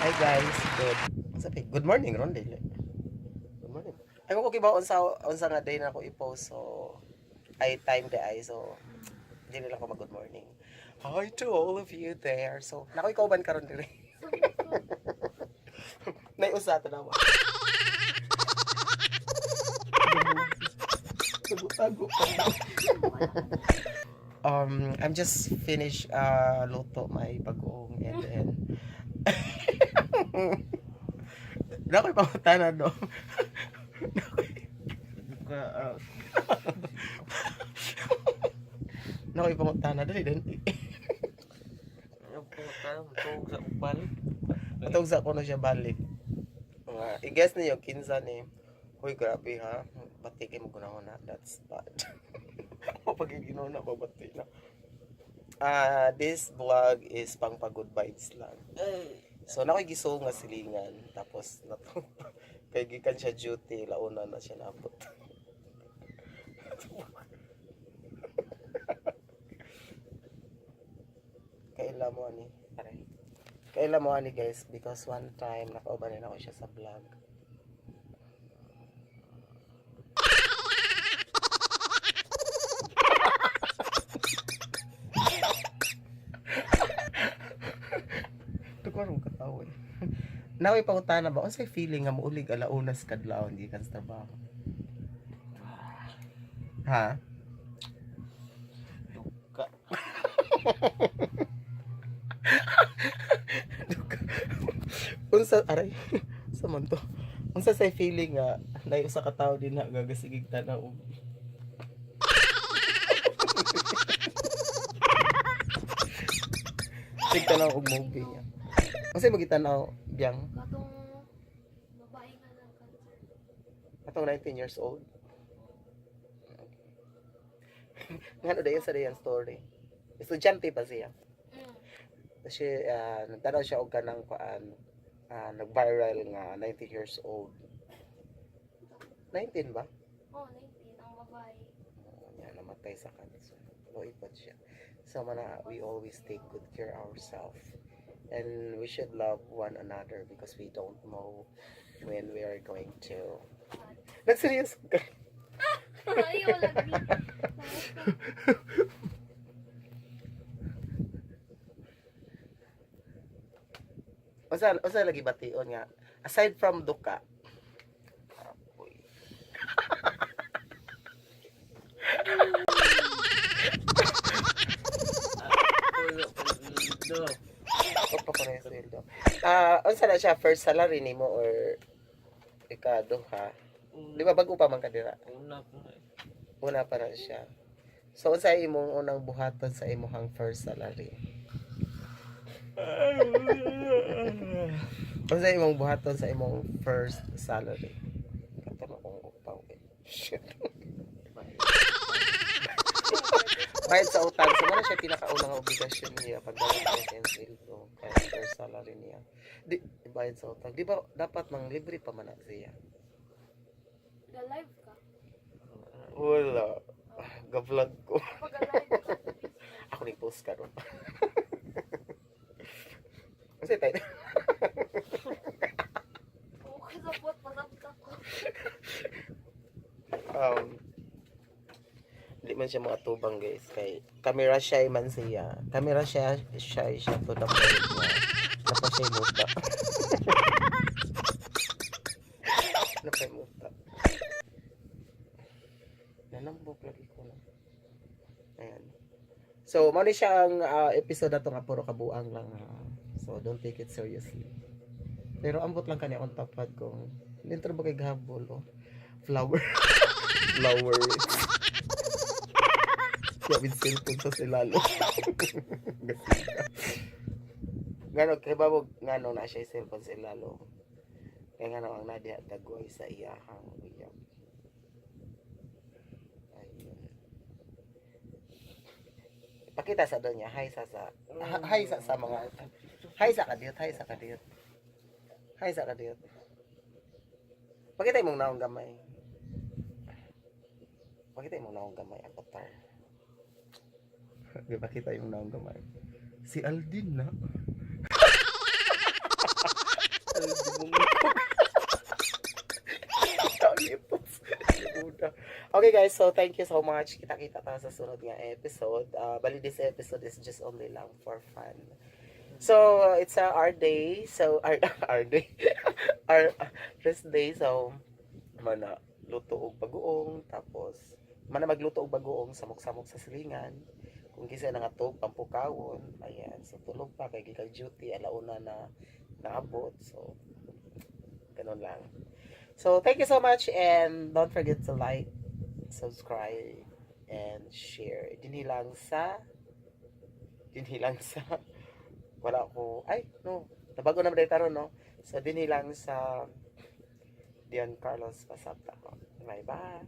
Hi guys, good morning ron dili. Good morning. Ay ko kibaw unsa nga day na ako i-post so I time the ay so dili lang ko mag good morning. Hi to all of you there. So nako ikaw ban karon diri. Nay usa ta na mo. Tago pa. I'm just finished luto my bagoong and then nakoy pangutana do. Nakoy pangutana dali din. Matog sa ko na siya balik. I-guess niyo kinsa ni. Hoy grabe ha. Bati kay mo gunahon na. That's bad. O pag ginawa na babati na. This vlog is pang pagod vibes lang. So nakoy giso nga silingan tapos nato kay gikan siya duty launa na siya nabot. Kaila mo ani, pare. Kaila mo ani guys because one time nakaubanin ako siya sa vlog. Tukarong katawa eh. Naway pangutana ba unsay feeling nga muulig alauna sa kadlaw gikan sa trabaho? Ha? Duka. Unsa aray? Sa man to? Unsa say feeling nga nay usa ka tawo din na gagasigig tanaw og sig tanaw og movie niya. Unsay magitanaw biyang Katong babae nga ng cancer. atong 19 years old? Ngano dayon sa dayon story? Estudyante pa siya. Kasi nagtanaw siya og kanang kuan nag-viral nga 19 years old. 19 ba? Oh, 19 ang babae. Yan, namatay sa cancer. Loy pa siya. So mana we always take good care ourselves. And we should love one another because we don't know when we are going to. Nagseryoso ka. Ayaw lagi. Usa lagi bation nga aside from duka. Apoy. Opo ko na yung sweldo. Unsa na siya first salary nimo or ikado ha? Di ba bago pa man ka dira? Una pa na siya. So unsa imong unang buhaton sa imong first salary? Unsa imong buhaton sa imong first salary? Katong akong upaw eh. Shit. Bayad sa utang. So, ano siya pinakaunang obligasyon niya pagdating sa NCL to kaya first salary niya. Bayad sa utang. Di ba dapat mang libre pa man na siya? Ga-live ka. Wala. Ga-vlog ko. Pag ga-live ka. Ako ni post ka ron. Kasi tayo. Oo, kasabot. Pasabot ako. Hindi man siya mga tubang guys kay camera shy man siya. Camera shy siya to the point niya. Tapos siya muta. Ano pa yung muta? Nanambok lagi ko na. Ayan. So, mali siya ang episode na to nga puro kabuang lang. So, don't take it seriously. Pero ambot lang kanya on tapad kung nintro ba kay gabol o flower. Flower. Kaya with cellphone sa silalo. Gano, kaya babog ngano na siya cellphone sa silalo. Kaya nga ang nadiha dagway sa iyahang uyab. Ayun. Pakita sa doon niya. Hi sa mga. Hi sa kadiyot. Hi sa kadiyot. Hi sa kadiyot. Pakita mong naong gamay. Pakita mong naong gamay. Avatar. Di pakita yung naong gamay. Si Aldin na. Okay guys, so thank you so much. Kita-kita tayo sa sunod nga episode. Bali this episode is just only lang for fun. So it's our day. So our day. Our rest day. So mana luto og bagoong tapos mana magluto og bagoong samok-samok sa silingan. Kung gisa na nga tog pampukawon, ayan. So tulog pa kay gikan duty alauna na naabot. So ganun lang. So thank you so much and don't forget to like, subscribe and share. Dinhi lang sa wala ko ay no nabago na dayta ron no. So dinhi lang sa Dion Carlos Pasabta ko. Bye bye.